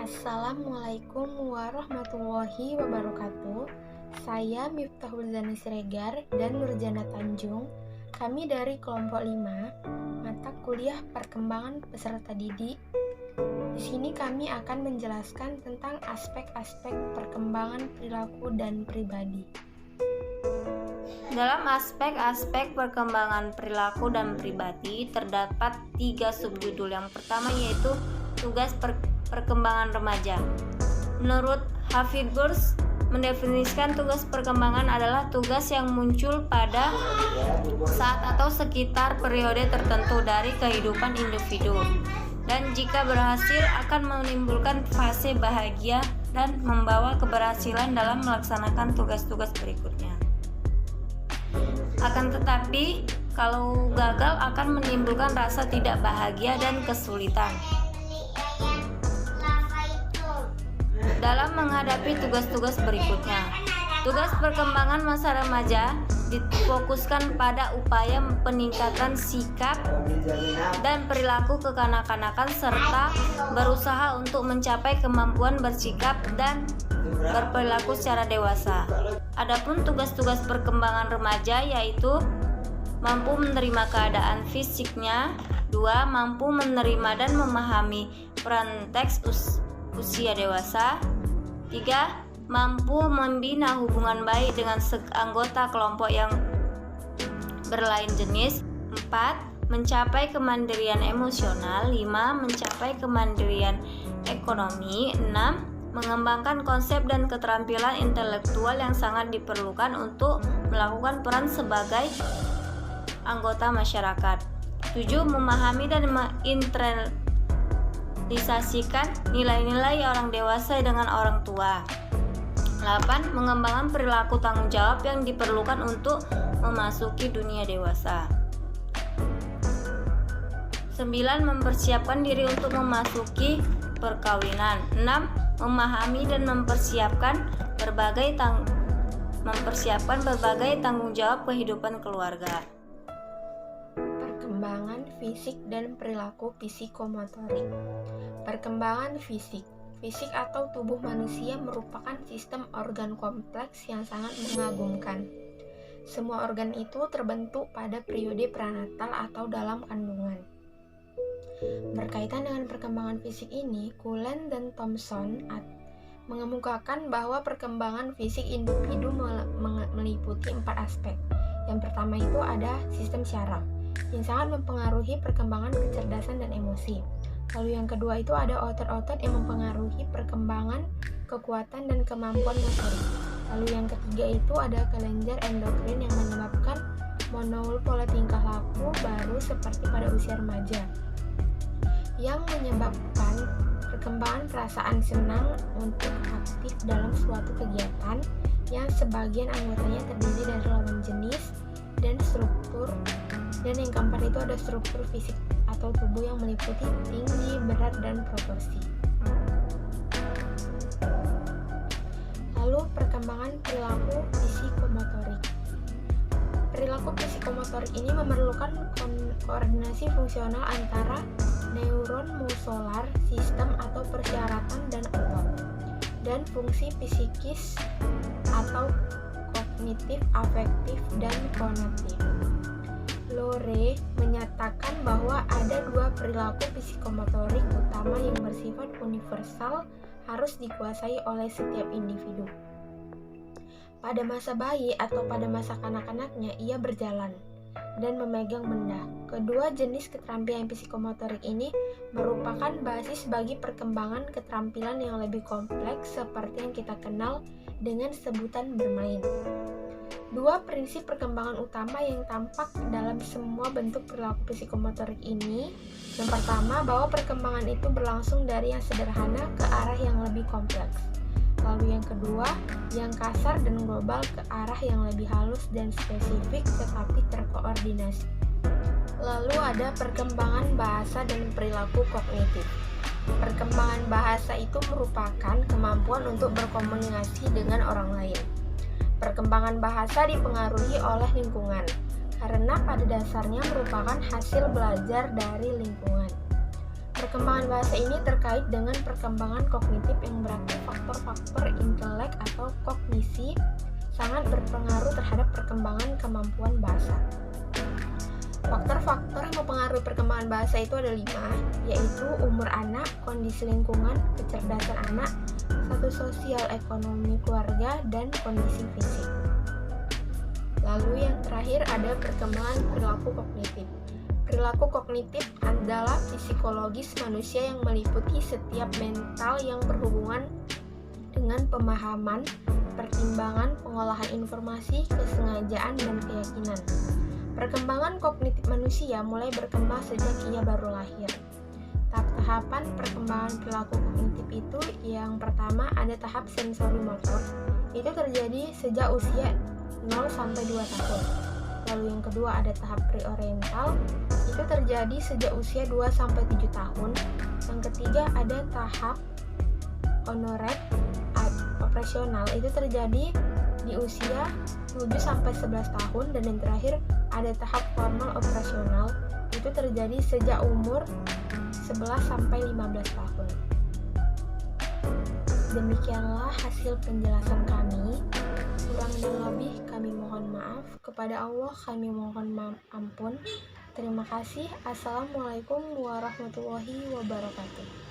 Assalamualaikum warahmatullahi wabarakatuh. Saya Miftahul Zani Siregar dan Nurjana Tanjung. Kami dari kelompok 5, mata kuliah perkembangan peserta didik. Di sini kami akan menjelaskan tentang aspek-aspek perkembangan perilaku dan pribadi. Dalam aspek-aspek perkembangan perilaku dan pribadi terdapat 3 subjudul. Yang pertama yaitu tugas perkembangan remaja. Menurut Hafid Burns mendefinisikan tugas perkembangan adalah tugas yang muncul pada saat atau sekitar periode tertentu dari kehidupan individu, dan jika berhasil akan menimbulkan fase bahagia dan membawa keberhasilan dalam melaksanakan tugas-tugas berikutnya. Akan tetapi, kalau gagal akan menimbulkan rasa tidak bahagia dan kesulitan dalam menghadapi tugas-tugas berikutnya. Tugas perkembangan masa remaja difokuskan pada upaya peningkatan sikap dan perilaku kekanak-kanakan serta berusaha untuk mencapai kemampuan bersikap dan berperilaku secara dewasa. Adapun tugas-tugas perkembangan remaja yaitu mampu menerima keadaan fisiknya, 2. Mampu menerima dan memahami peran teks usia dewasa, 3. Mampu membina hubungan baik dengan anggota kelompok yang berlain jenis, 4. Mencapai kemandirian emosional, 5. Mencapai kemandirian ekonomi, 6. Mengembangkan konsep dan keterampilan intelektual yang sangat diperlukan untuk melakukan peran sebagai anggota masyarakat. 7. Memahami dan menginternalisasikan nilai-nilai orang dewasa dengan orang tua. 8. Mengembangkan perilaku tanggung jawab yang diperlukan untuk memasuki dunia dewasa. 9. Mempersiapkan diri untuk memasuki perkawinan. 6. Memahami dan mempersiapkan berbagai tanggung jawab kehidupan keluarga. Perkembangan fisik dan perilaku psikomotorik. Perkembangan fisik. Fisik atau tubuh manusia merupakan sistem organ kompleks yang sangat mengagumkan. Semua organ itu terbentuk pada periode pranatal atau dalam kandungan. Berkaitan dengan perkembangan fisik ini, Cullen dan Thompson mengemukakan bahwa perkembangan fisik individu meliputi 4 aspek. Yang pertama itu ada sistem syaraf, yang sangat mempengaruhi perkembangan kecerdasan dan emosi. Lalu yang kedua itu ada otot-otot yang mempengaruhi perkembangan kekuatan dan kemampuan motorik. Lalu yang ketiga itu ada kelenjar endokrin yang menyebabkan monol pola tingkah laku baru seperti pada usia remaja, yang menyebabkan perkembangan perasaan senang untuk aktif dalam suatu kegiatan yang sebagian anggotanya terdiri dari lawan jenis dan struktur. Dan yang keempat itu ada struktur fisik atau tubuh yang meliputi tinggi, berat, dan proporsi. Lalu perkembangan perilaku psikomotorik. Perilaku psikomotorik ini memerlukan koordinasi fungsional antara neuron musolar, sistem atau persyaratan dan otot, dan fungsi psikis atau kognitif, afektif, dan konatif. Lore menyatakan bahwa ada 2 perilaku psikomotorik utama yang bersifat universal harus dikuasai oleh setiap individu. Pada masa bayi atau pada masa kanak-kanaknya ia berjalan dan memegang benda. Kedua jenis keterampilan psikomotorik ini merupakan basis bagi perkembangan keterampilan yang lebih kompleks seperti yang kita kenal dengan sebutan bermain. 2 prinsip perkembangan utama yang tampak dalam semua bentuk perilaku psikomotorik ini. Yang pertama, bahwa perkembangan itu berlangsung dari yang sederhana ke arah yang lebih kompleks. Lalu yang kedua, yang kasar dan global ke arah yang lebih halus dan spesifik tetapi terkoordinasi. Lalu ada perkembangan bahasa dan perilaku kognitif. Perkembangan bahasa itu merupakan kemampuan untuk berkomunikasi dengan orang lain. Perkembangan bahasa dipengaruhi oleh lingkungan, karena pada dasarnya merupakan hasil belajar dari lingkungan. Perkembangan bahasa ini terkait dengan perkembangan kognitif yang berarti faktor-faktor intelek atau kognisi sangat berpengaruh terhadap perkembangan kemampuan bahasa. Faktor-faktor yang mempengaruhi perkembangan bahasa itu ada 5, yaitu umur anak, kondisi lingkungan, kecerdasan anak, status sosial ekonomi keluarga, dan kondisi fisik. Lalu yang terakhir ada perkembangan perilaku kognitif. Perilaku kognitif adalah psikologis manusia yang meliputi setiap mental yang berhubungan dengan pemahaman, pertimbangan, pengolahan informasi, kesengajaan, dan keyakinan. Perkembangan kognitif manusia mulai berkembang sejak ia baru lahir. Tahap-tahapan perkembangan perilaku kognitif itu yang pertama ada tahap sensori motor. Itu terjadi sejak usia 0 sampai 2 tahun. Lalu yang kedua ada tahap preoriental, itu terjadi sejak usia 2 sampai 7 tahun. Yang ketiga ada tahap onoret operasional, itu terjadi di usia 7 sampai 11 tahun. Dan yang terakhir ada tahap formal operasional, itu terjadi sejak umur 11 sampai 15 tahun. Demikianlah hasil penjelasan kami. Kurang dan lebih kami mohon maaf. Kepada Allah kami mohon ampun. Terima kasih. Assalamualaikum warahmatullahi wabarakatuh.